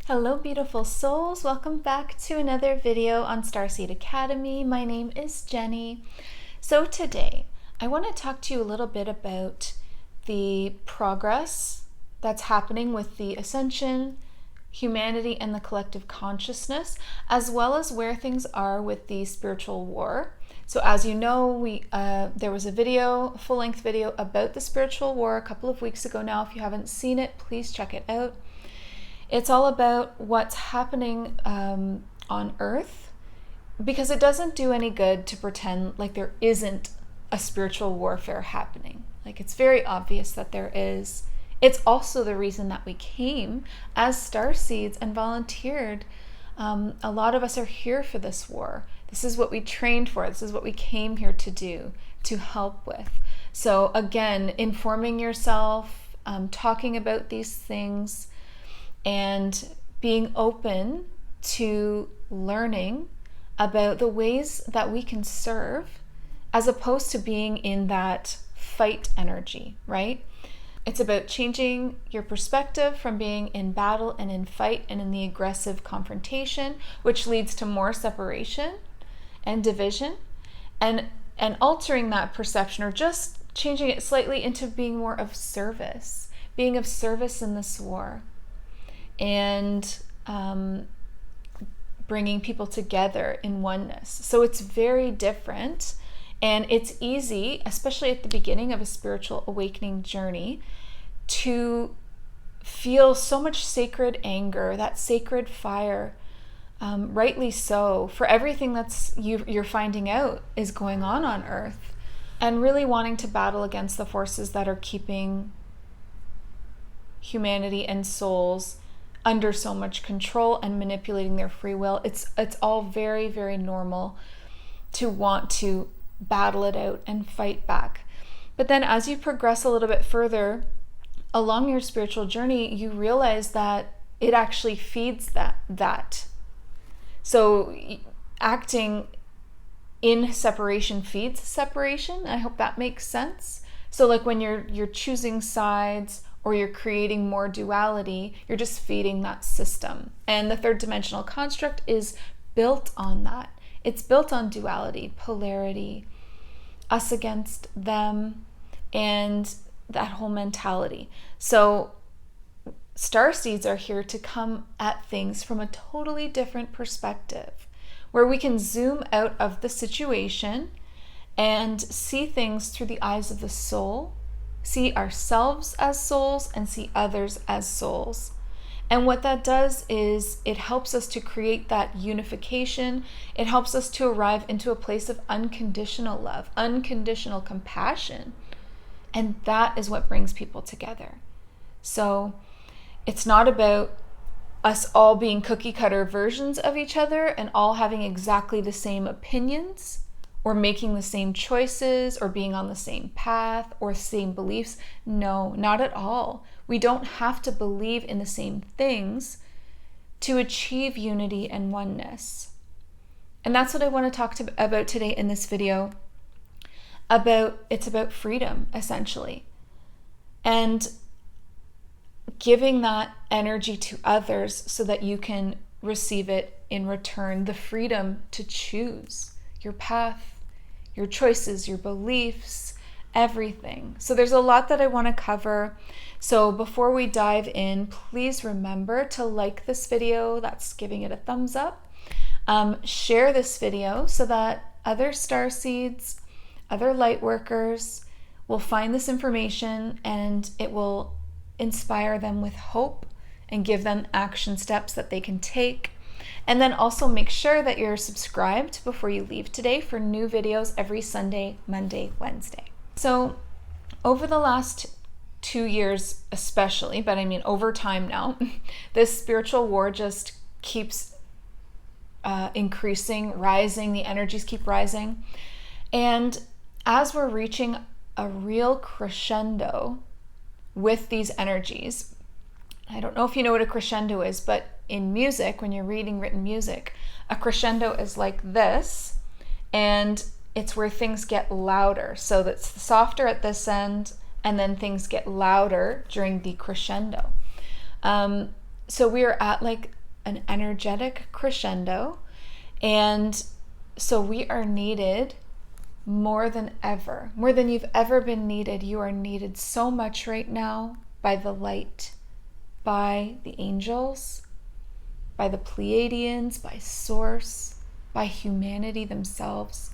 Hello beautiful souls, welcome back to another video on Starseed Academy. My name is Jenny. So today I want to talk to you a little bit about the progress that's happening with the ascension, humanity, and the collective consciousness, as well as where things are with the spiritual war. So as you know, there was a full-length video about the spiritual war a couple of weeks ago now. If you haven't seen it, please check it out. It's all about what's happening on Earth, because it doesn't do any good to pretend like there isn't a spiritual warfare happening. Like, it's very obvious that there is. It's also the reason that we came as starseeds and volunteered. A lot of us are here for this war. This is what we trained for. This is what we came here to do, to help with. So again, informing yourself, talking about these things, and being open to learning about the ways that we can serve, as opposed to being in that fight energy, right? It's about changing your perspective from being in battle and in fight and in the aggressive confrontation, which leads to more separation and division, and altering that perception, or just changing it slightly into being more of service, being of service in this war, and bringing people together in oneness. So it's very different, and it's easy, especially at the beginning of a spiritual awakening journey, to feel so much sacred anger, that sacred fire, rightly so, for everything that's you're finding out is going on Earth, and really wanting to battle against the forces that are keeping humanity and souls under so much control and manipulating their free will. It's all very, very normal to want to battle it out and fight back. But then as you progress a little bit further along your spiritual journey, you realize that it actually feeds that. So acting in separation feeds separation. I hope that makes sense. So like when you're choosing sides, or you're creating more duality, you're just feeding that system. And the third dimensional construct is built on that. It's built on duality, polarity, us against them, and that whole mentality. So starseeds are here to come at things from a totally different perspective, where we can zoom out of the situation and see things through the eyes of the soul, see ourselves as souls, and see others as souls. And what that does is it helps us to create that unification. It helps us to arrive into a place of unconditional love, unconditional compassion. And that is what brings people together. So it's not about us all being cookie cutter versions of each other and all having exactly the same opinions, or making the same choices, or being on the same path, or same beliefs. No, not at all. We don't have to believe in the same things to achieve unity and oneness. And that's what I want to talk about today in this video. It's about freedom, essentially. And giving that energy to others so that you can receive it in return. The freedom to choose your path, your choices, your beliefs, everything. So there's a lot that I want to cover. So before we dive in, please remember to like this video. That's giving it a thumbs up. Share this video so that other starseeds, other light workers will find this information, and it will inspire them with hope and give them action steps that they can take. And then also make sure that you're subscribed before you leave today for new videos every Sunday, Monday, Wednesday. So over the last 2 years especially, but I mean over time now, this spiritual war just keeps increasing, rising. The energies keep rising. And as we're reaching a real crescendo with these energies, I don't know if you know what a crescendo is, but in music, when you're reading written music, a crescendo is like this, and it's where things get louder. So that's softer at this end, and then things get louder during the crescendo. So we are at like an energetic crescendo. And so we are needed more than ever, more than you've ever been needed. You are needed so much right now by the light, by the angels, by the Pleiadians, by Source, by humanity themselves.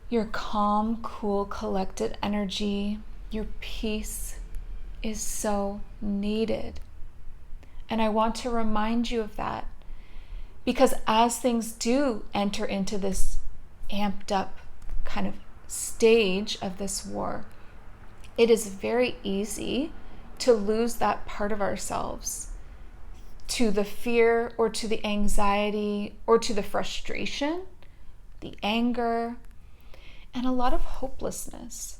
Your calm, cool, collected energy, your peace is so needed. And I want to remind you of that, because as things do enter into this amped up kind of stage of this war, it is very easy to lose that part of ourselves to the fear or to the anxiety or to the frustration, the anger, and a lot of hopelessness.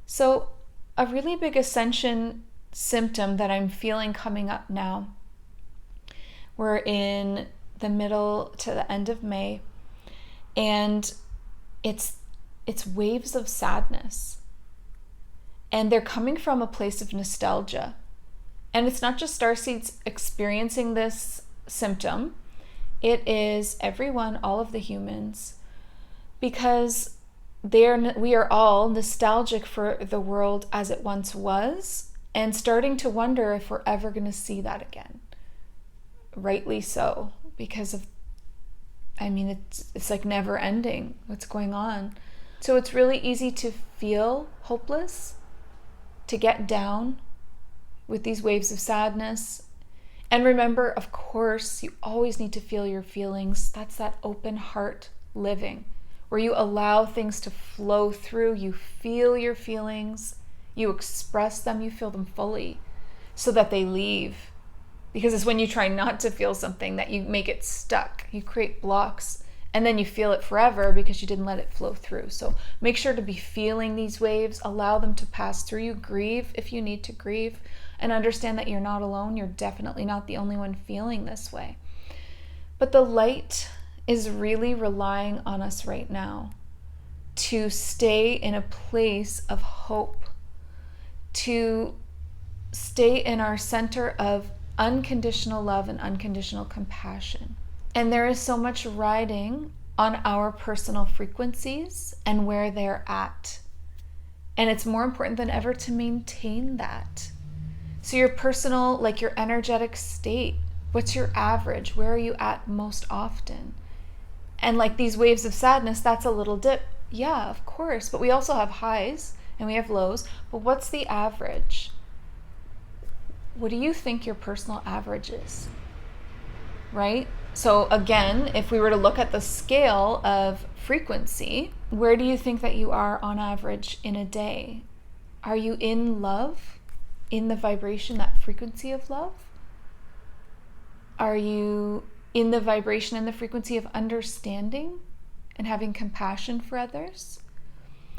So a really big ascension symptom that I'm feeling coming up now, we're in the middle to the end of May, and it's waves of sadness. And they're coming from a place of nostalgia. And it's not just starseeds experiencing this symptom. It is everyone, all of the humans, because we are all nostalgic for the world as it once was and starting to wonder if we're ever going to see that again. Rightly so, because of, it's like never ending what's going on. So it's really easy to feel hopeless, to get down with these waves of sadness. And remember, of course, you always need to feel your feelings. That's that open heart living, where you allow things to flow through. You feel your feelings, you express them, you feel them fully so that they leave. Because it's when you try not to feel something that you make it stuck. You create blocks, and then you feel it forever because you didn't let it flow through. So make sure to be feeling these waves, allow them to pass through you, grieve if you need to grieve, and understand that you're not alone. You're definitely not the only one feeling this way. But the light is really relying on us right now to stay in a place of hope, to stay in our center of unconditional love and unconditional compassion. And there is so much riding on our personal frequencies and where they're at. And it's more important than ever to maintain that. So your personal, like your energetic state, what's your average? Where are you at most often? And like these waves of sadness, that's a little dip. Yeah, of course. But we also have highs and we have lows. But what's the average? What do you think your personal average is? Right? So again, if we were to look at the scale of frequency, where do you think that you are on average in a day? Are you in love? In the vibration, that frequency of love? Are you in the vibration and the frequency of understanding and having compassion for others?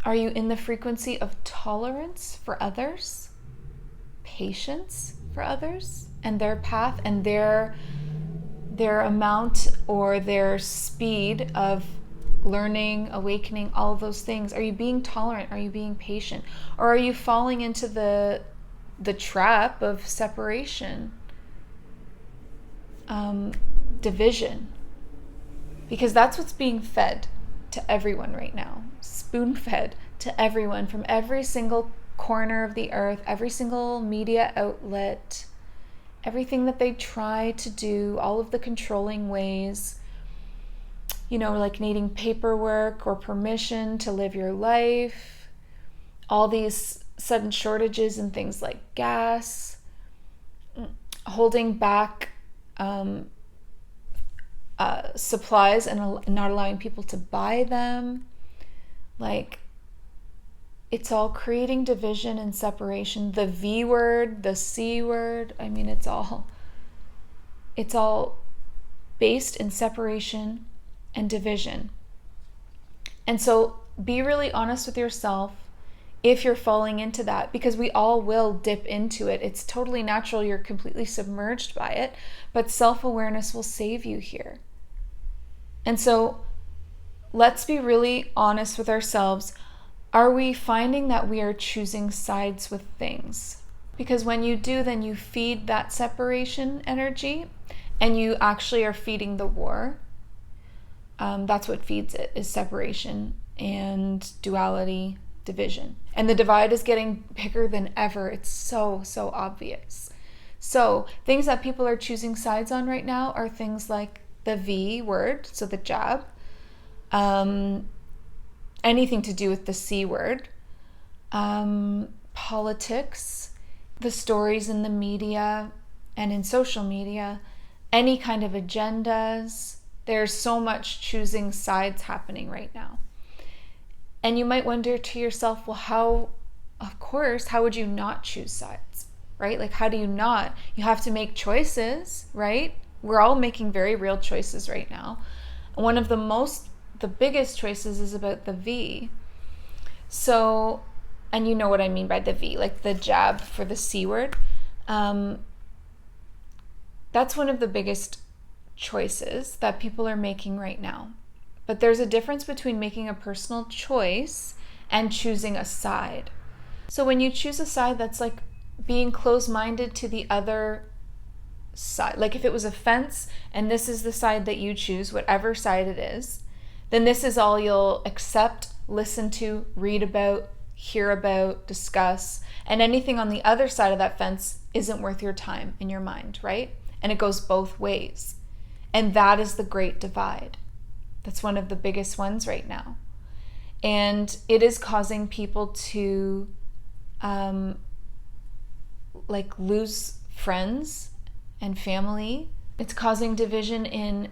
Are you in the frequency of tolerance for others? Patience for others and their path and their amount or their speed of learning, awakening, all of those things? Are you being tolerant? Are you being patient? Or are you falling into the trap of separation, division? Because that's what's being fed to everyone right now, spoon-fed to everyone from every single corner of the earth, every single media outlet, everything that they try to do, all of the controlling ways, like needing paperwork or permission to live your life, all these sudden shortages in things like gas, holding back supplies and not allowing people to buy them. Like, it's all creating division and separation. The V word, the C word, it's all based in separation and division. And so be really honest with yourself if you're falling into that, because we all will dip into it. It's totally natural. You're completely submerged by it, but self-awareness will save you here. And so let's be really honest with ourselves. Are we finding that we are choosing sides with things? Because when you do, then you feed that separation energy. and you actually are feeding the war, that's what feeds it, is separation and duality, division. And the divide is getting bigger than ever. It's so obvious. So things that people are choosing sides on right now are things like the V word, so the jab, anything to do with the C word, politics, the stories in the media and in social media, any kind of agendas. There's so much choosing sides happening right now. And you might wonder to yourself, well, how would you not choose sides, right? Like, how do you not? You have to make choices, right? We're all making very real choices right now. One of the biggest choices is about the V. So, and you know what I mean by the V, like the jab for the C word. That's one of the biggest choices that people are making right now. But there's a difference between making a personal choice and choosing a side. So when you choose a side, that's like being closed-minded to the other side. Like if it was a fence and this is the side that you choose, whatever side it is, then this is all you'll accept, listen to, read about, hear about, discuss, and anything on the other side of that fence isn't worth your time in your mind, right? And it goes both ways. And that is the great divide. That's one of the biggest ones right now. And it is causing people to lose friends and family. It's causing division in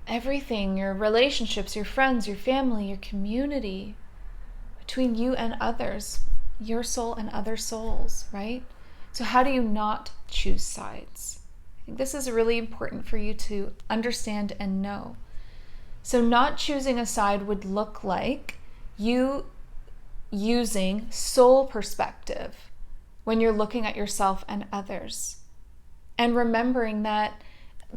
everything, your relationships, your friends, your family, your community, between you and others, your soul and other souls, right? So how do you not choose sides? I think this is really important for you to understand and know. So not choosing a side would look like you using soul perspective when you're looking at yourself and others. And remembering that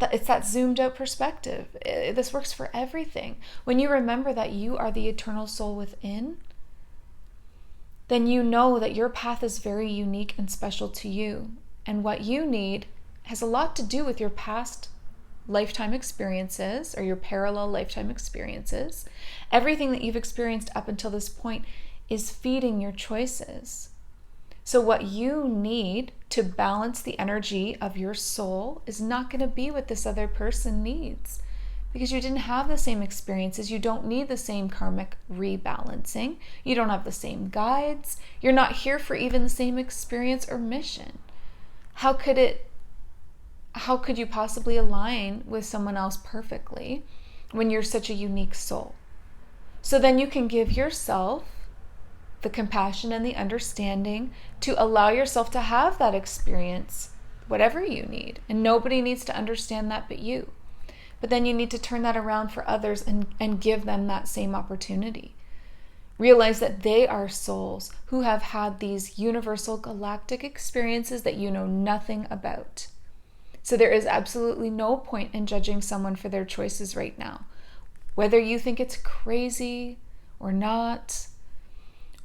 it's that zoomed out perspective. This works for everything. When you remember that you are the eternal soul within, then you know that your path is very unique and special to you. And what you need has a lot to do with your past lifetime experiences or your parallel lifetime experiences. Everything that you've experienced up until this point is feeding your choices. So what you need to balance the energy of your soul is not going to be what this other person needs, because you didn't have the same experiences. You don't need the same karmic rebalancing. You don't have the same guides. You're not here for even the same experience or mission. How could you possibly align with someone else perfectly when you're such a unique soul? So then you can give yourself the compassion and the understanding to allow yourself to have that experience, whatever you need. And nobody needs to understand that but you. But then you need to turn that around for others and give them that same opportunity. Realize that they are souls who have had these universal galactic experiences that you know nothing about. So there is absolutely no point in judging someone for their choices right now. Whether you think it's crazy or not,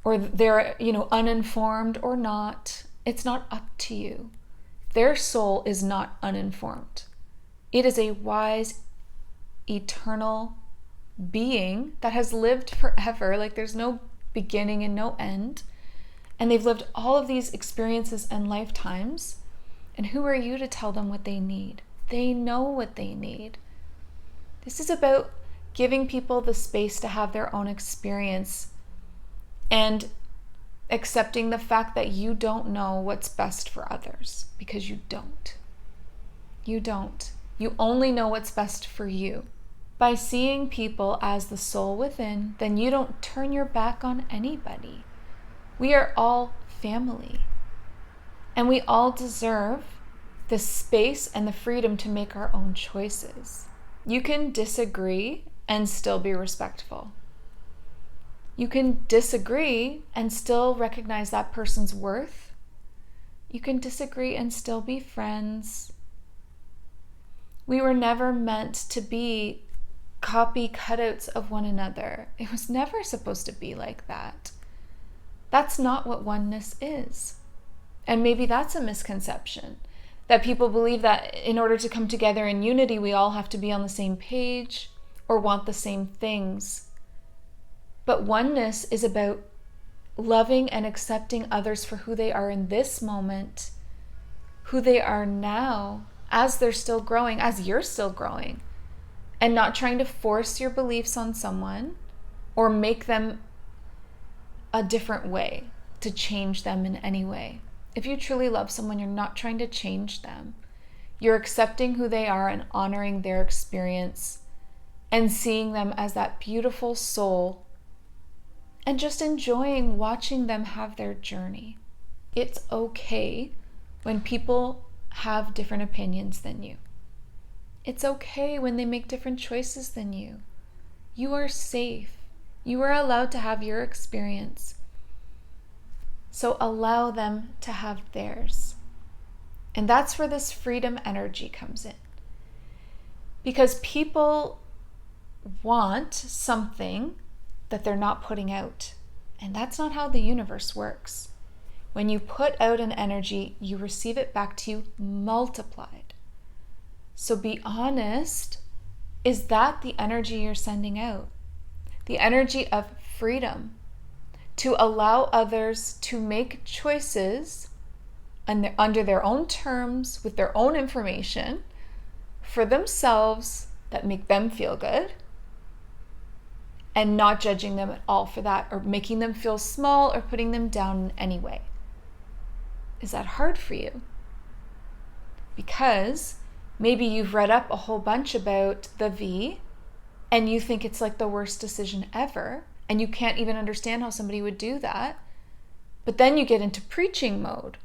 or they're, uninformed or not, it's not up to you. Their soul is not uninformed. It is a wise, eternal being that has lived forever. Like there's no beginning and no end. And they've lived all of these experiences and lifetimes. And who are you to tell them what they need? They know what they need. This is about giving people the space to have their own experience and accepting the fact that you don't know what's best for others, because you don't. You don't. You only know what's best for you. By seeing people as the soul within, then you don't turn your back on anybody. We are all family. And we all deserve the space and the freedom to make our own choices. You can disagree and still be respectful. You can disagree and still recognize that person's worth. You can disagree and still be friends. We were never meant to be copy cutouts of one another. It was never supposed to be like that. That's not what oneness is. And maybe that's a misconception. That people believe that in order to come together in unity, we all have to be on the same page or want the same things. But oneness is about loving and accepting others for who they are in this moment, who they are now, as they're still growing, as you're still growing, and not trying to force your beliefs on someone or make them a different way, to change them in any way. If you truly love someone, you're not trying to change them. You're accepting who they are and honoring their experience and seeing them as that beautiful soul and just enjoying watching them have their journey. It's okay when people have different opinions than you. It's okay when they make different choices than you. You are safe. You are allowed to have your experience. So allow them to have theirs. And that's where this freedom energy comes in. Because people want something that they're not putting out. And that's not how the universe works. When you put out an energy, you receive it back to you multiplied. So be honest, is that the energy you're sending out? The energy of freedom, to allow others to make choices under their own terms, with their own information, for themselves that make them feel good, and not judging them at all for that, or making them feel small or putting them down in any way. Is that hard for you? Because maybe you've read up a whole bunch about the V and you think it's like the worst decision ever, and you can't even understand how somebody would do that. But then you get into preaching mode.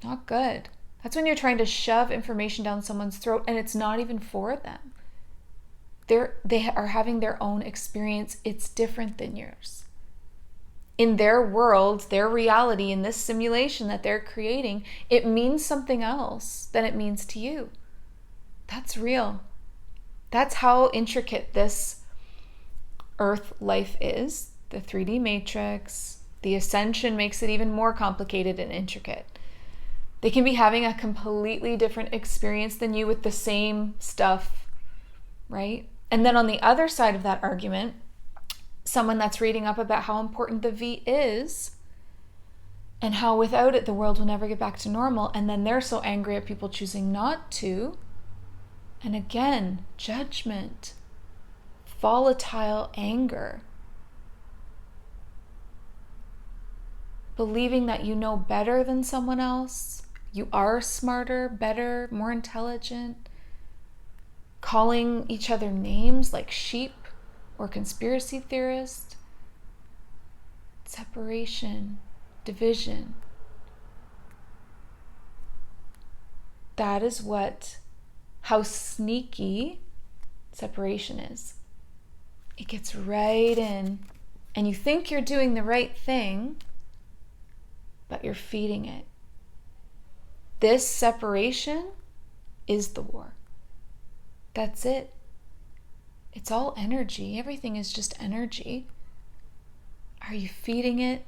Not good. That's when you're trying to shove information down someone's throat and it's not even for them. They are having their own experience. It's different than yours. In their world, their reality, in this simulation that they're creating, it means something else than it means to you. That's real. That's how intricate this Earth life is. The 3D matrix, the ascension makes it even more complicated and intricate. They can be having a completely different experience than you with the same stuff, right? And then on the other side of that argument, someone that's reading up about how important the V is and how without it the world will never get back to normal, and then they're so angry at people choosing not to. And again, judgment, volatile anger, believing that you know better than someone else, you are smarter, better, more intelligent, calling each other names like sheep or conspiracy theorists, separation, division. That is how sneaky separation is. It gets right in, and you think you're doing the right thing, but you're feeding it. This separation is the war. That's it. It's all energy. Everything is just energy. Are you feeding it?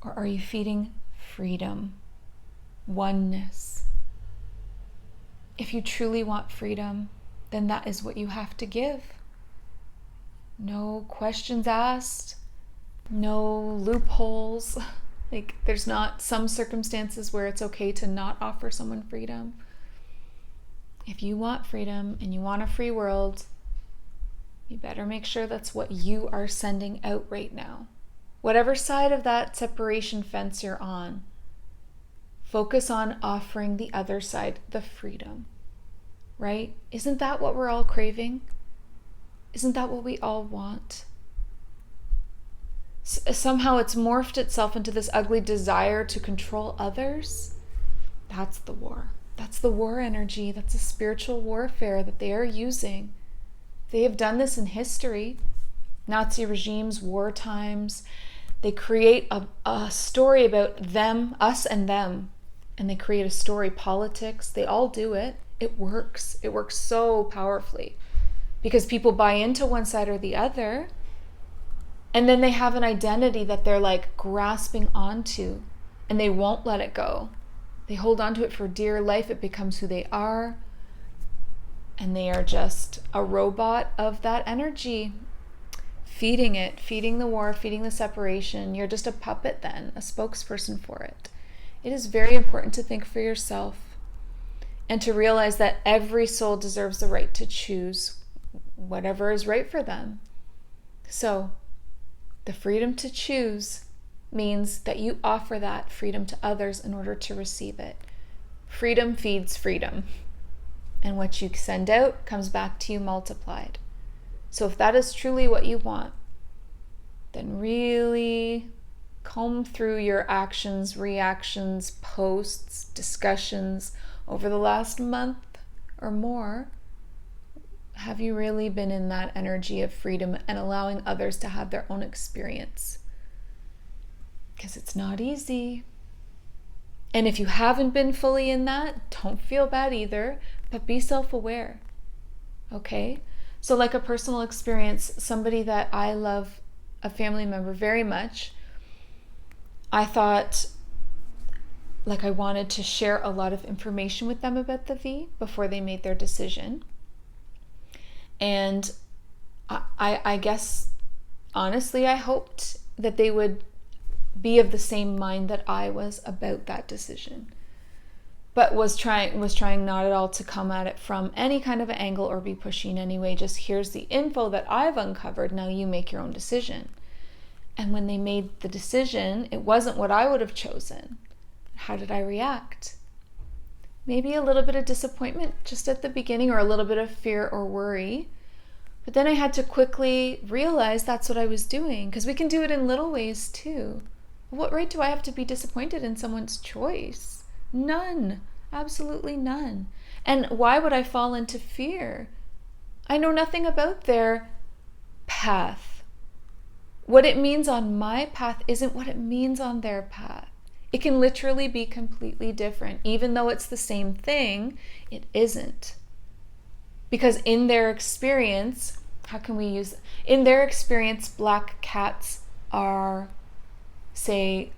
Or are you feeding freedom, oneness? If you truly want freedom, then that is what you have to give. No questions asked, no loopholes. Like, there's not some circumstances where it's okay to not offer someone freedom. If you want freedom and you want a free world, you better make sure that's what you are sending out right now. Whatever side of that separation fence you're on, focus on offering the other side the freedom, right? Isn't that what we're all craving? Isn't that what we all want? Somehow it's morphed itself into this ugly desire to control others. That's the war. That's the war energy. That's the spiritual warfare that they are using. They have done this in history. Nazi regimes, war times. They create a story about them, us and them. And they create a story, politics. They all do it. It works. It works so powerfully. Because people buy into one side or the other. And then they have an identity that they're like grasping onto. And they won't let it go. They hold on to it for dear life. It becomes who they are. And they are just a robot of that energy, feeding it, feeding the war, feeding the separation. You're just a puppet then, a spokesperson for it. It is very important to think for yourself and to realize that every soul deserves the right to choose whatever is right for them. So, the freedom to choose means that you offer that freedom to others in order to receive it. Freedom feeds freedom. And what you send out comes back to you multiplied. So if that is truly what you want, then really comb through your actions, reactions, posts, discussions over the last month or more. Have you really been in that energy of freedom and allowing others to have their own experience? Because it's not easy. And if you haven't been fully in that, don't feel bad either, but be self-aware. Okay? So like a personal experience, somebody that I love, a family member very much, I thought like I wanted to share a lot of information with them about the V before they made their decision. And I guess, honestly, I hoped that they would be of the same mind that I was about that decision, but was trying not at all to come at it from any kind of angle or be pushy in any way. Just here's the info that I've uncovered. Now you make your own decision. And when they made the decision, it wasn't what I would have chosen. How did I react? Maybe a little bit of disappointment just at the beginning, or a little bit of fear or worry. But then I had to quickly realize that's what I was doing, because we can do it in little ways too. What right do I have to be disappointed in someone's choice? None. Absolutely none. And why would I fall into fear? I know nothing about their path. What it means on my path isn't what it means on their path. It can literally be completely different. Even though it's the same thing, it isn't. Because in their experience, in their experience, black cats are, say,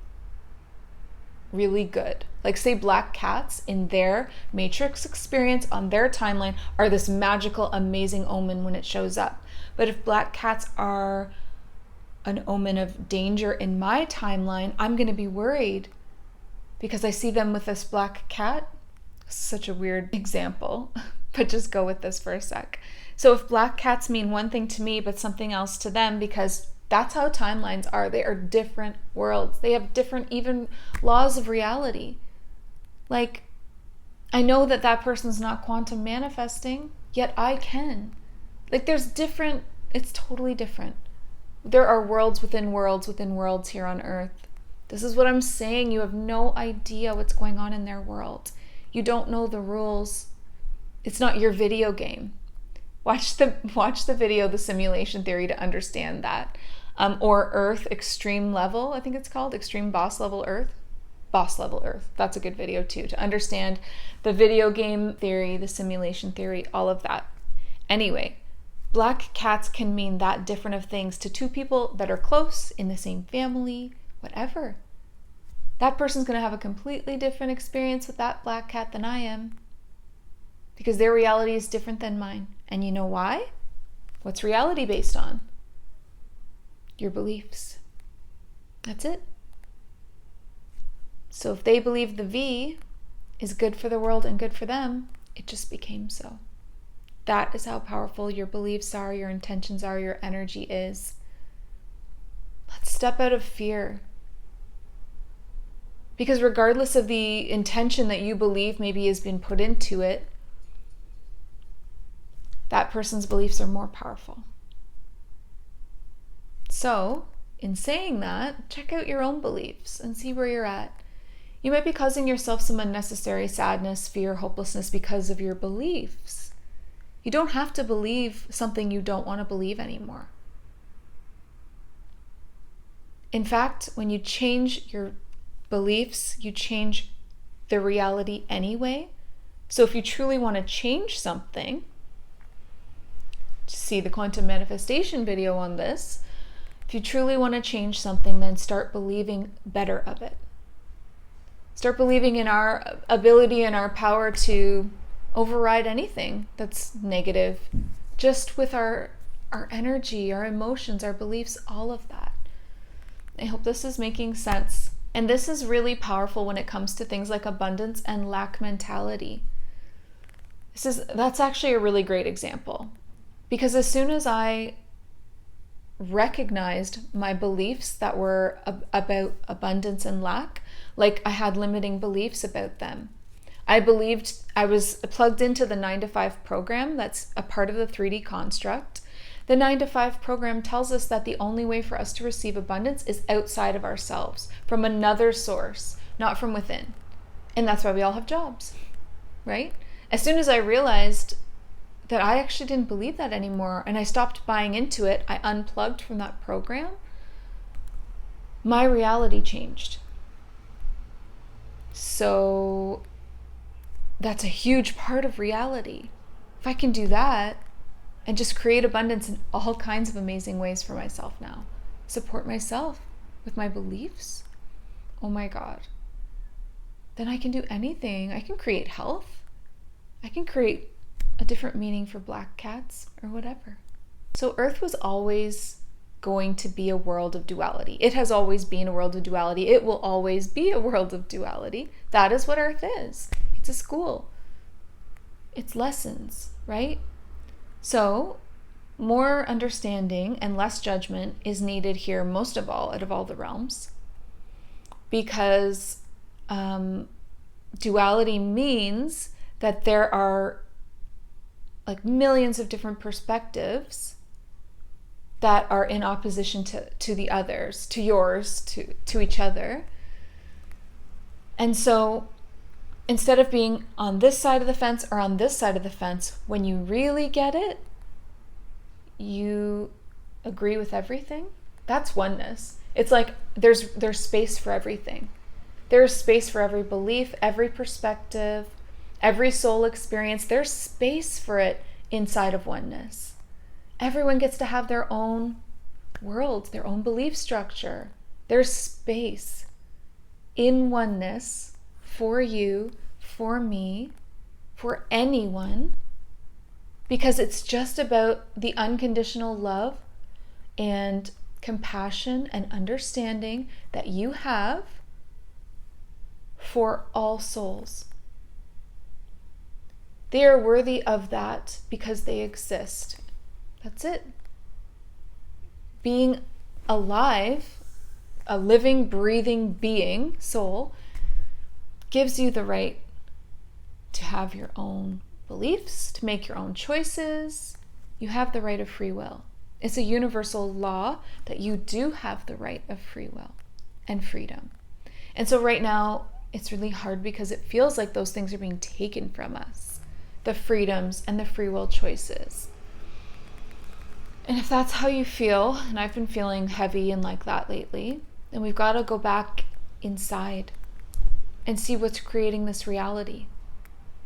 really good. Like, say black cats in their matrix experience on their timeline are this magical, amazing omen when it shows up. But if black cats are an omen of danger in my timeline, I'm going to be worried because I see them with this black cat. Such a weird example, but just go with this for a sec. So if black cats mean one thing to me but something else to them, because that's how timelines are. They are different worlds. They have different even laws of reality. Like, I know that that person's not quantum manifesting, yet I can. Like, there's different, it's totally different. There are worlds within worlds here on Earth. This is what I'm saying. You have no idea what's going on in their world. You don't know the rules. It's not your video game. Watch the video, The Simulation Theory, to understand that. Or Earth Extreme Level, I think it's called, Extreme Boss Level Earth. Boss Level Earth. That's a good video too, to understand the video game theory, the simulation theory, all of that. Anyway, black cats can mean that different of things to two people that are close, in the same family, whatever. That person's going to have a completely different experience with that black cat than I am, because their reality is different than mine. And you know why? What's reality based on? Your beliefs. That's it. So if they believe the V is good for the world and good for them, it just became so. That is how powerful your beliefs are, your intentions are, your energy is. Let's step out of fear. Because regardless of the intention that you believe maybe has been put into it, that person's beliefs are more powerful. So, in saying that, check out your own beliefs and see where you're at. You might be causing yourself some unnecessary sadness, fear, hopelessness because of your beliefs. You don't have to believe something you don't want to believe anymore. In fact, when you change your beliefs, you change the reality anyway. So if you truly want to change something, see the quantum manifestation video on this. If you truly want to change something, then start believing better of it. Start believing in our ability and our power to override anything that's negative, just with our energy, our emotions, our beliefs, all of that. I hope this is making sense. And this is really powerful when it comes to things like abundance and lack mentality. That's actually a really great example. Because as soon as I recognized my beliefs that were about abundance and lack, like I had limiting beliefs about them. I believed I was plugged into the 9-to-5 program that's a part of the 3D construct. The 9-to-5 program tells us that the only way for us to receive abundance is outside of ourselves, from another source, not from within. And that's why we all have jobs, right? As soon as I realized that I actually didn't believe that anymore and I stopped buying into it, I unplugged from that program, my reality changed. So that's a huge part of reality. If I can do that and just create abundance in all kinds of amazing ways for myself now, support myself with my beliefs, oh my God, then I can do anything. I can create health. I can create a different meaning for black cats or whatever. So Earth was always going to be a world of duality. It has always been a world of duality. It will always be a world of duality. That is what Earth is. It's a school. It's lessons, right? So more understanding and less judgment is needed here, most of all, out of all the realms, because duality means that there are like millions of different perspectives that are in opposition to the others, to yours, to each other. And so instead of being on this side of the fence or on this side of the fence, when you really get it, you agree with everything. That's oneness. It's like there's space for everything. There's space for every belief, every perspective, every soul experience. There's space for it inside of oneness. Everyone gets to have their own world, their own belief structure. There's space in oneness for you, for me, for anyone, because it's just about the unconditional love and compassion and understanding that you have for all souls. They are worthy of that because they exist. That's it. Being alive, a living, breathing being, soul, gives you the right to have your own beliefs, to make your own choices. You have the right of free will. It's a universal law that you do have the right of free will and freedom. And so right now, it's really hard because it feels like those things are being taken from us. The freedoms and the free will choices. And if that's how you feel, and I've been feeling heavy and like that lately, then we've got to go back inside and see what's creating this reality.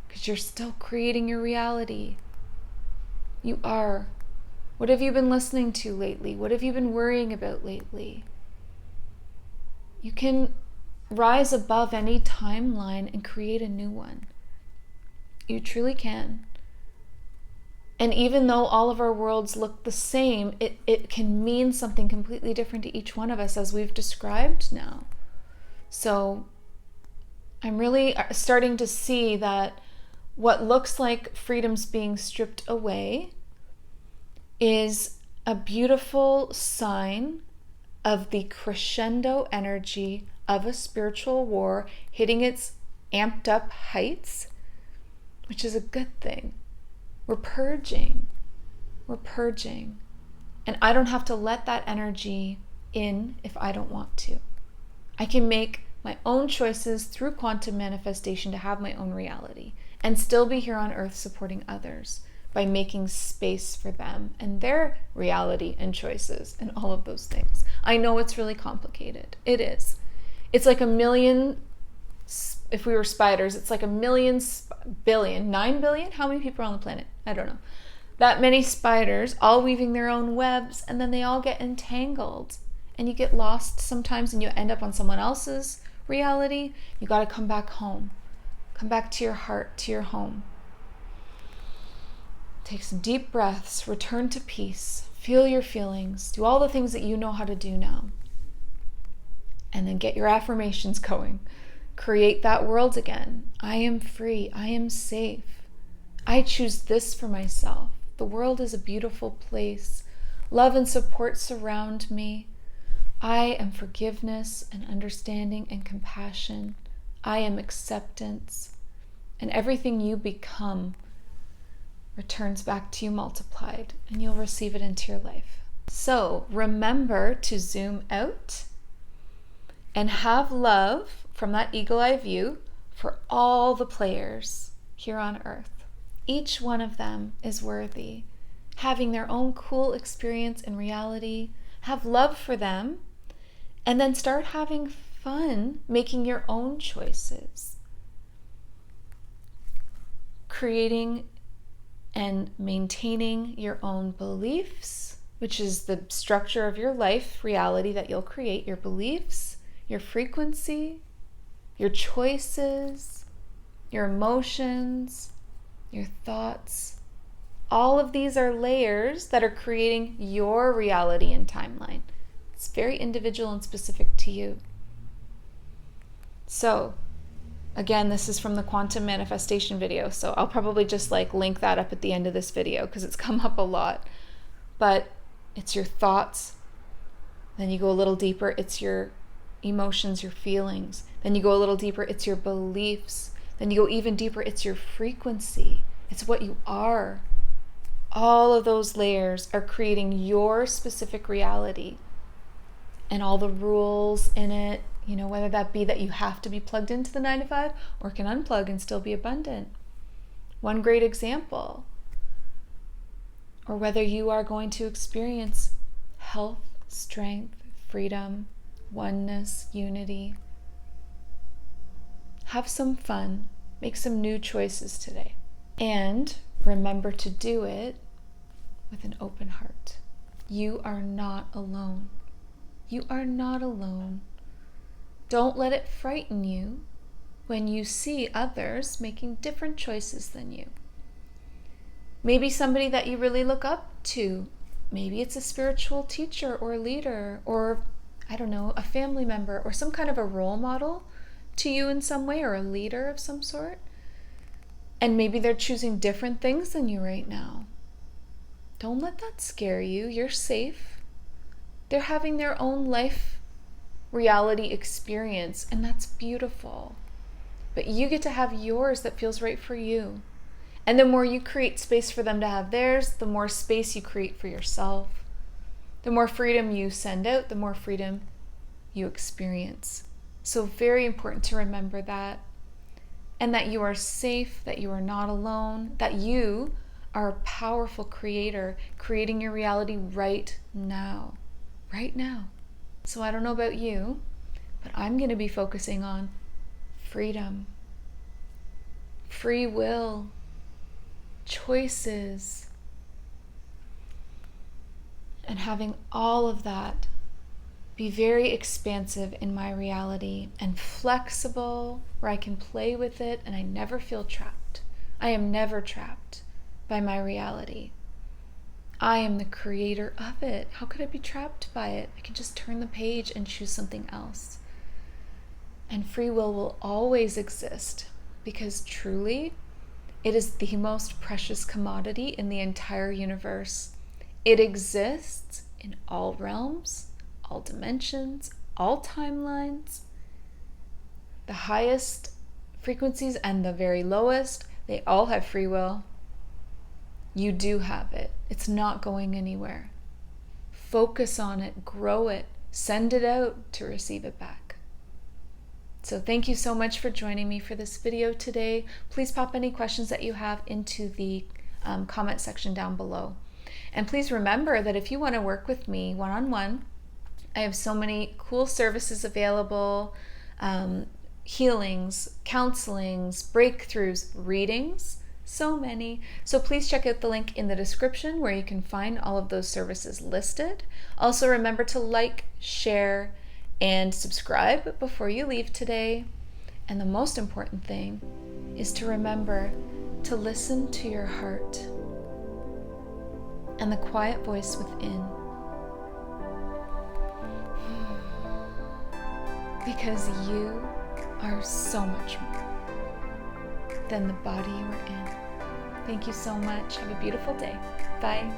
Because you're still creating your reality. You are. What have you been listening to lately? What have you been worrying about lately? You can rise above any timeline and create a new one. You truly can. And even though all of our worlds look the same, it can mean something completely different to each one of us, as we've described now. So I'm really starting to see that what looks like freedom's being stripped away is a beautiful sign of the crescendo energy of a spiritual war hitting its amped up heights, which is a good thing. We're purging. We're purging. And I don't have to let that energy in if I don't want to. I can make my own choices through quantum manifestation to have my own reality and still be here on Earth supporting others by making space for them and their reality and choices and all of those things. I know it's really complicated. It is. It's like a million, if we were spiders, it's like a million, billion, 9 billion? How many people are on the planet? I don't know. That many spiders all weaving their own webs, and then they all get entangled. And you get lost sometimes and you end up on someone else's reality, you got to come back home. Come back to your heart, to your home. Take some deep breaths, return to peace, feel your feelings, do all the things that you know how to do now. And then get your affirmations going. Create that world again. I am free. I am safe. I choose this for myself. The world is a beautiful place. Love and support surround me. I am forgiveness and understanding and compassion. I am acceptance. And everything you become returns back to you multiplied, and you'll receive it into your life. So remember to zoom out and have love from that eagle eye view for all the players here on Earth. Each one of them is worthy, having their own cool experience in reality. Have love for them, and then start having fun making your own choices. Creating and maintaining your own beliefs, which is the structure of your life reality that you'll create, your beliefs, your frequency, your choices, your emotions, your thoughts. All of these are layers that are creating your reality and timeline. It's very individual and specific to you. So, again, this is from the quantum manifestation video, so I'll probably just link that up at the end of this video because it's come up a lot. But it's your thoughts, then you go a little deeper, it's your emotions, your feelings. Then you go a little deeper, it's your beliefs. Then you go even deeper, it's your frequency. It's what you are. All of those layers are creating your specific reality and all the rules in it, whether that be that you have to be plugged into the 9 to 5 or can unplug and still be abundant. One great example. Or whether you are going to experience health, strength, freedom, oneness, unity. Have some fun. Make some new choices today. And remember to do it with an open heart. You are not alone. You are not alone. Don't let it frighten you when you see others making different choices than you. Maybe somebody that you really look up to. Maybe it's a spiritual teacher or leader or, a family member or some kind of a role model to you in some way, or a leader of some sort. And maybe they're choosing different things than you right now. Don't let that scare you. You're safe. They're having their own life reality experience, and that's beautiful. But you get to have yours that feels right for you. And the more you create space for them to have theirs, the more space you create for yourself. The more freedom you send out, the more freedom you experience. So very important to remember that. And that you are safe, that you are not alone, that you are a powerful creator, creating your reality right now. Right now. So I don't know about you, but I'm going to be focusing on freedom, free will, choices, and having all of that be very expansive in my reality and flexible, where I can play with it and I never feel trapped. I am never trapped by my reality. I am the creator of it. How could I be trapped by it? I can just turn the page and choose something else. And free will always exist, because truly, it is the most precious commodity in the entire universe. It exists in all realms, all dimensions, all timelines. The highest frequencies and the very lowest, they all have free will. You do have it. It's not going anywhere. Focus on it, grow it, send it out to receive it back. So thank you so much for joining me for this video today. Please pop any questions that you have into the comment section down below. And please remember that if you want to work with me one-on-one, I have so many cool services available, healings, counselings, breakthroughs, readings, so many. So please check out the link in the description where you can find all of those services listed. Also remember to like, share, And subscribe before you leave today. And the most important thing is to remember to listen to your heart and the quiet voice within. Because you are so much more than the body you are in. Thank you so much. Have a beautiful day. Bye.